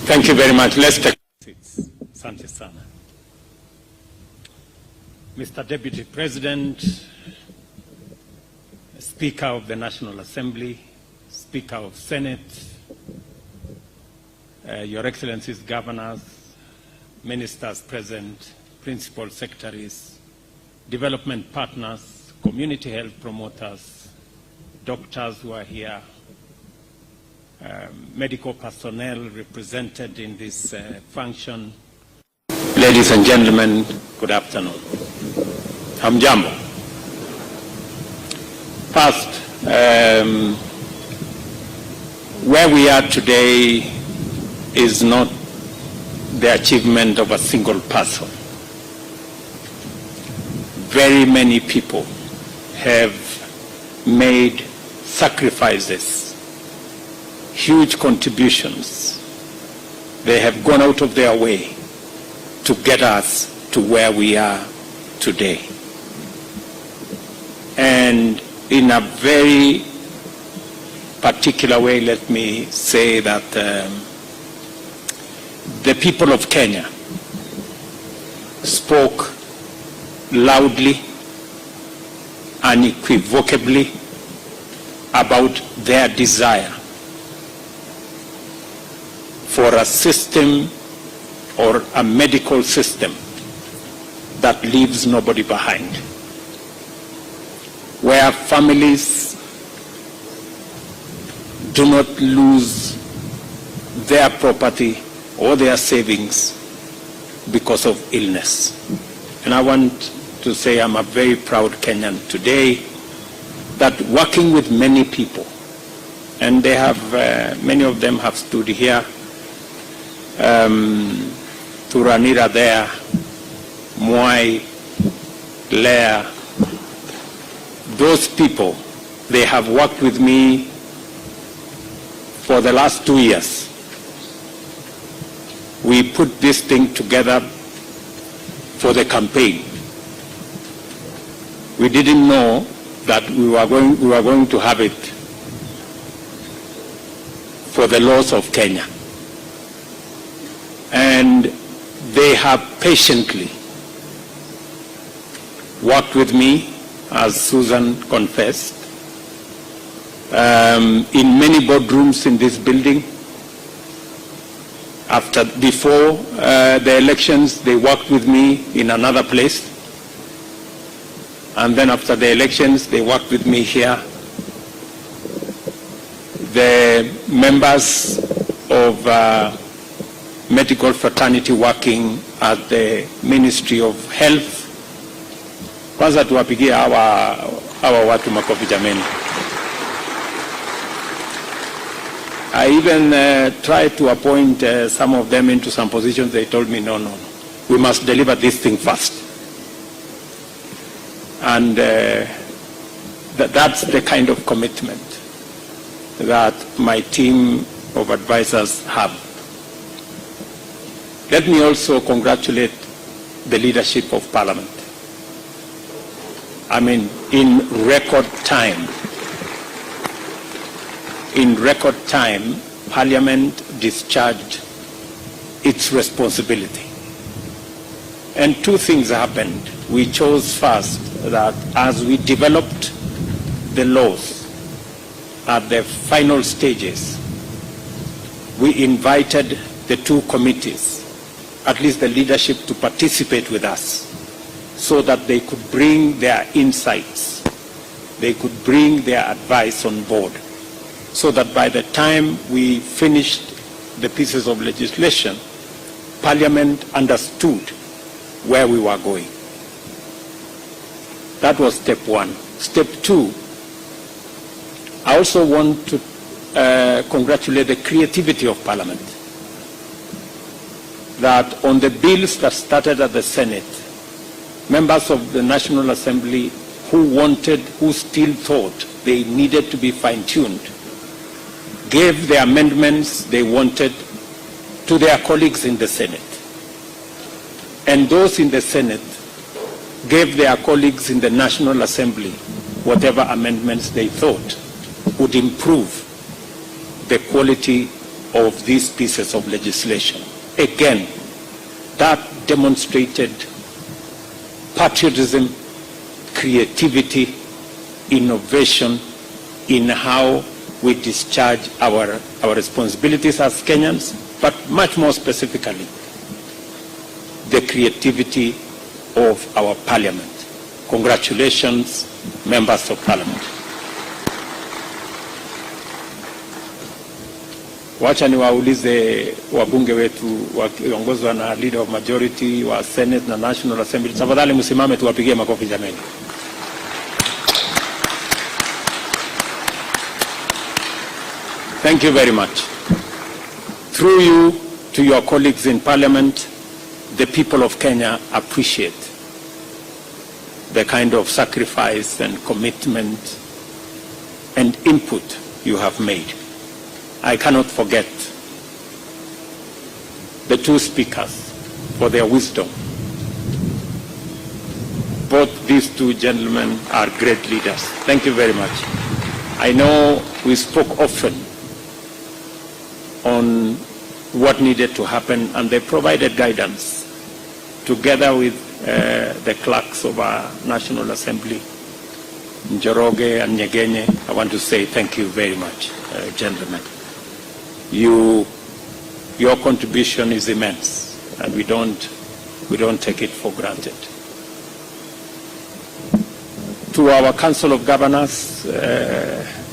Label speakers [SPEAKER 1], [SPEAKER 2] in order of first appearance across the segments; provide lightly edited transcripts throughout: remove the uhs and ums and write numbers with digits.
[SPEAKER 1] Thank you very much. Let's take seats. Asante sana. Mr. Deputy President, Speaker of the National Assembly, Speaker of Senate, Your Excellencies, Governors, Ministers present, Principal Secretaries, Development Partners, Community Health Promoters, doctors who are here, medical personnel represented in this function. Ladies and gentlemen, good afternoon. Hamjambo. First, where we are today is not the achievement of a single person. Very many people have made sacrifices, huge contributions. They have gone out of their way to get us to where we are today. And in a very particular way, let me say that the people of Kenya spoke loudly, unequivocally about their desire for a system or a medical system that leaves nobody behind, where families do not lose their property or their savings because of illness. And I want to say I'm a very proud Kenyan today that working with many people, and they have, many of them have stood here, Turanira there, Mwai, Lea, those people, they have worked with me for the last 2 years. We put this thing together for the campaign. We didn't know that we were going to have it for the laws of Kenya. And they have patiently worked with me, as Susan confessed, in many boardrooms in this building. Before the elections, they worked with me in another place. And then after the elections, they worked with me here. The members of medical fraternity working at the Ministry of Health. Kwanza tuwapigie hawa watu makofi jameni. I even tried to appoint some of them into some positions. They told me, no, we must deliver this thing first. And that's the kind of commitment that my team of advisors have. Let me also congratulate the leadership of Parliament. I mean, in record time, Parliament discharged its responsibility. And two things happened. We chose first that as we developed the laws at the final stages, we invited the two committees, at least the leadership, to participate with us so that they could bring their insights, they could bring their advice on board, so that by the time we finished the pieces of legislation, Parliament understood where we were going. That was step one. Step two, I also want to congratulate the creativity of Parliament. That on the bills that started at the Senate, members of the National Assembly who still thought they needed to be fine-tuned, gave the amendments they wanted to their colleagues in the Senate. And those in the Senate gave their colleagues in the National Assembly whatever amendments they thought would improve the quality of these pieces of legislation. Again, that demonstrated patriotism, creativity, innovation in how we discharge our responsibilities as Kenyans, but much more specifically, the creativity of our Parliament. Congratulations, members of Parliament. Wacha niwaulize wabunge wetu wakiongozwa na leader of majority wa Senate na National Assembly. Tafadhali msimame tuwapigie makofi jameni. Thank you very much. Through you to your colleagues in Parliament, the people of Kenya appreciate the kind of sacrifice and commitment and input you have made. I cannot forget the two speakers for their wisdom. Both these two gentlemen are great leaders. Thank you very much. I know we spoke often on what needed to happen, and they provided guidance together with the clerks of our National Assembly, Njoroge and Nyegenye. I want to say thank you very much, gentlemen. Your contribution is immense, and we don't take it for granted. To our Council of Governors,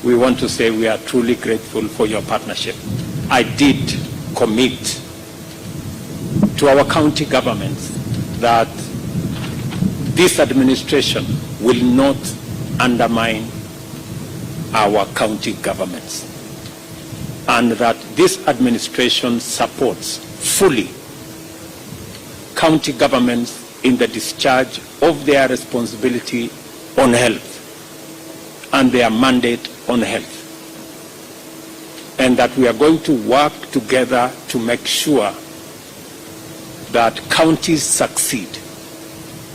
[SPEAKER 1] we want to say we are truly grateful for your partnership. I did commit to our county governments that this administration will not undermine our county governments, and that this administration supports fully county governments in the discharge of their responsibility on health and their mandate on health, and that we are going to work together to make sure that counties succeed,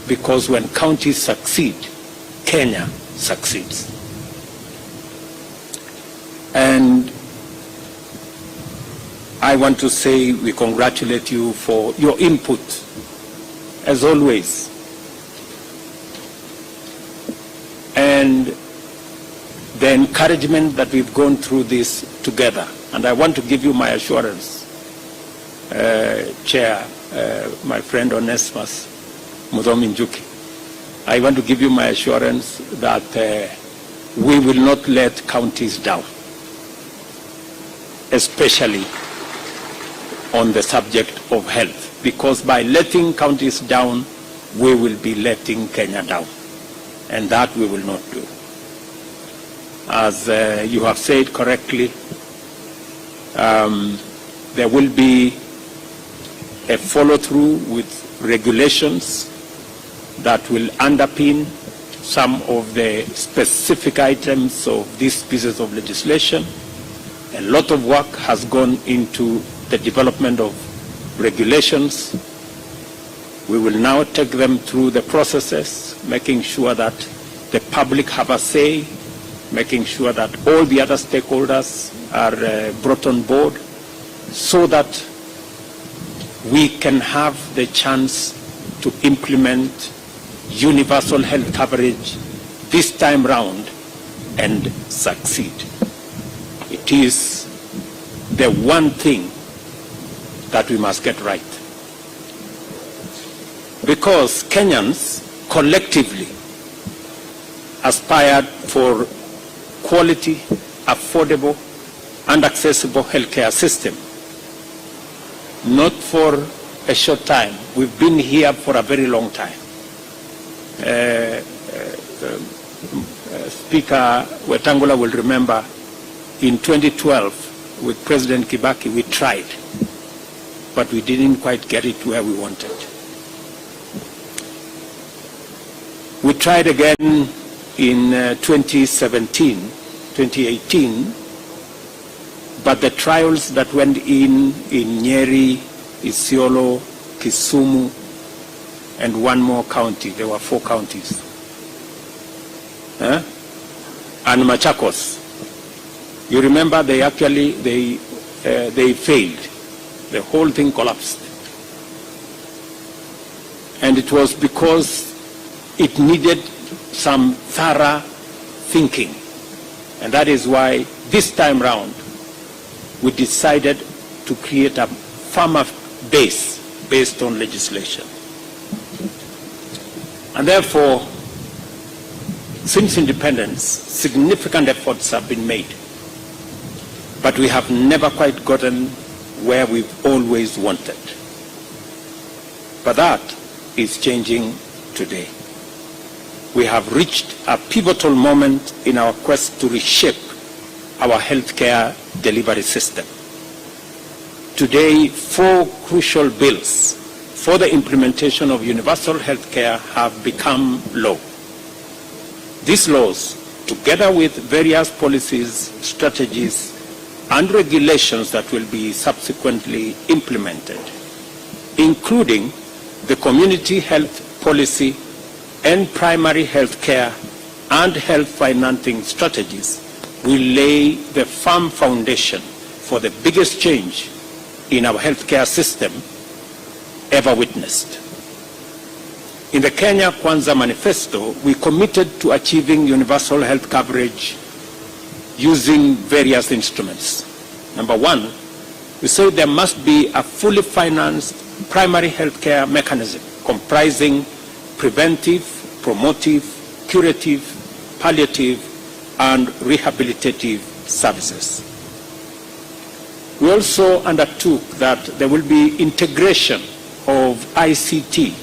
[SPEAKER 1] because when counties succeed, Kenya succeeds. And I want to say we congratulate you for your input, as always. And the encouragement that we've gone through this together. And I want to give you my assurance, Chair, my friend Onesmus Muzominjuki. I want to give you my assurance that we will not let counties down, especially on the subject of health, because by letting counties down, we will be letting Kenya down, and that we will not do. As you have said correctly, there will be a follow-through with regulations that will underpin some of the specific items of these pieces of legislation. A lot of work has gone into the development of regulations. We will now take them through the processes, making sure that the public have a say, making sure that all the other stakeholders are brought on board, so that we can have the chance to implement universal health coverage this time round and succeed. It is the one thing that we must get right, because Kenyans collectively aspired for quality, affordable, and accessible healthcare system. Not for a short time. We've been here for a very long time. Speaker Wetangula will remember in 2012 with President Kibaki we tried, but we didn't quite get it where we wanted. We tried again in 2017, 2018, but the trials that went in Nyeri, Isiolo, Kisumu, and one more county, there were 4 counties, and Machakos. You remember they they failed. The whole thing collapsed. And it was because it needed some thorough thinking. And that is why this time round we decided to create a firmer base based on legislation. And therefore, since independence, significant efforts have been made. But we have never quite gotten where we've always wanted. But that is changing today. We have reached a pivotal moment in our quest to reshape our healthcare delivery system. Today, 4 crucial bills for the implementation of universal healthcare have become law. These laws, together with various policies, strategies, and regulations that will be subsequently implemented, including the community health policy and primary health care and health financing strategies, will lay the firm foundation for the biggest change in our healthcare system ever witnessed. In the Kenya Kwanza Manifesto, we committed to achieving universal health coverage using various instruments. Number 1, we said there must be a fully financed primary health care mechanism comprising preventive, promotive, curative, palliative, and rehabilitative services. We also undertook that there will be integration of ICT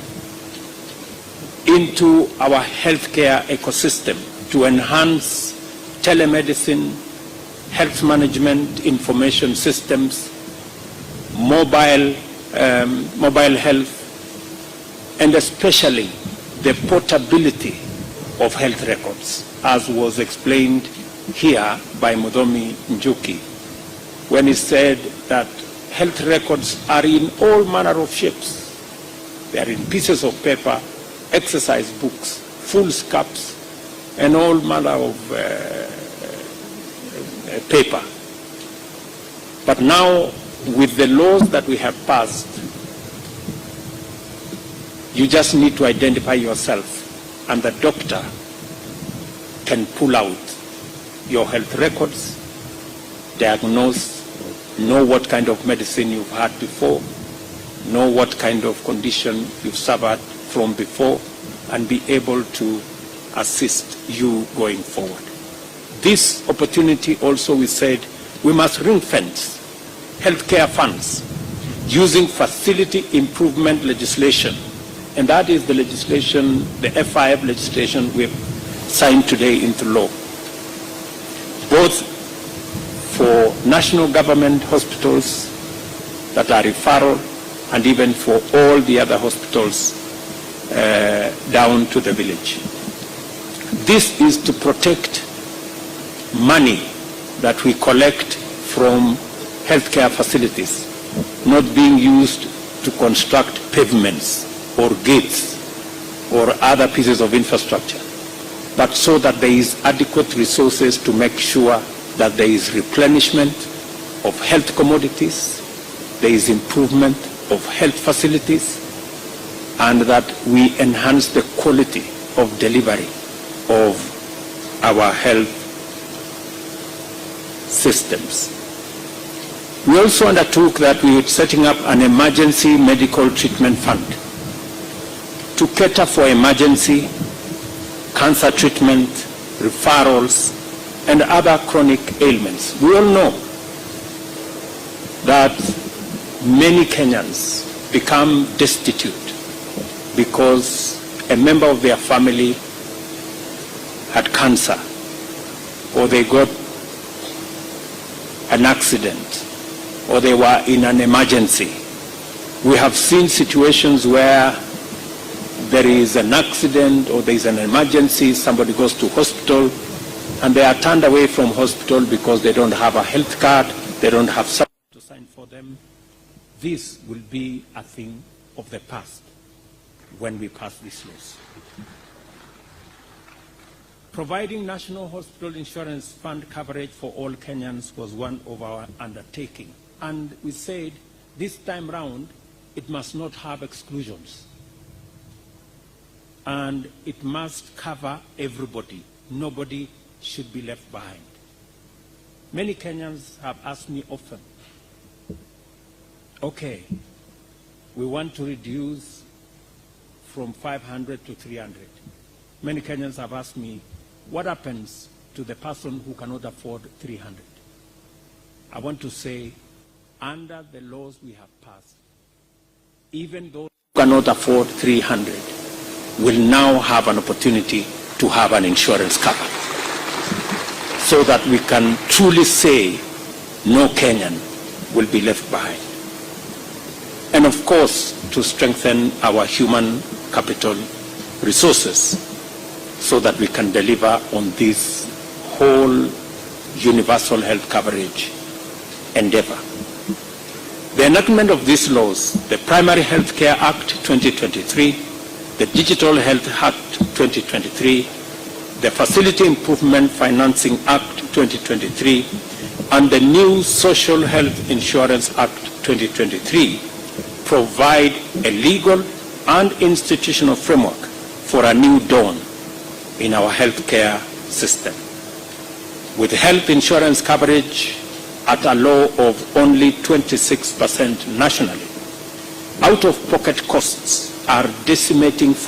[SPEAKER 1] into our healthcare ecosystem to enhance telemedicine, health management information systems, mobile health, and especially the portability of health records, as was explained here by Mudomi Njuki, when he said that health records are in all manner of shapes. They are in pieces of paper, exercise books, foolscaps, and all manner of paper. But now, with the laws that we have passed, you just need to identify yourself, and the doctor can pull out your health records, diagnose, know what kind of medicine you've had before, know what kind of condition you've suffered from before, and be able to assist you going forward. This opportunity also, we said, we must ring-fence healthcare funds using facility improvement legislation. And that is the legislation, the F5 legislation we've signed today into law, both for national government hospitals that are referral and even for all the other hospitals down to the village. This is to protect money that we collect from healthcare facilities, not being used to construct pavements or gates or other pieces of infrastructure, but so that there is adequate resources to make sure that there is replenishment of health commodities, there is improvement of health facilities, and that we enhance the quality of delivery of our health systems. We also undertook that we would setting up an emergency medical treatment fund to cater for emergency cancer treatment, referrals, and other chronic ailments. We all know that many Kenyans become destitute because a member of their family had cancer, or they got an accident, or they were in an emergency. We have seen situations where there is an accident or there is an emergency, somebody goes to hospital, and they are turned away from hospital because they don't have a health card, they don't have someone to sign for them. This will be a thing of the past when we pass these laws. Providing National Hospital Insurance Fund coverage for all Kenyans was one of our undertaking and we said this time round it must not have exclusions. And it must cover everybody. Nobody should be left behind. Many Kenyans have asked me often, okay, we want to reduce from 500 to 300. Many Kenyans have asked me, what happens to the person who cannot afford 300? I want to say, under the laws we have passed, even those who cannot afford 300 will now have an opportunity to have an insurance cover, so that we can truly say no Kenyan will be left behind. And of course, to strengthen our human capital resources so that we can deliver on this whole universal health coverage endeavor. The enactment of these laws, the Primary Health Care Act 2023, the Digital Health Act 2023, the Facility Improvement Financing Act 2023, and the new Social Health Insurance Act 2023 provide a legal and institutional framework for a new dawn in our healthcare system. With health insurance coverage at a low of only 26% nationally, out-of-pocket costs are decimating families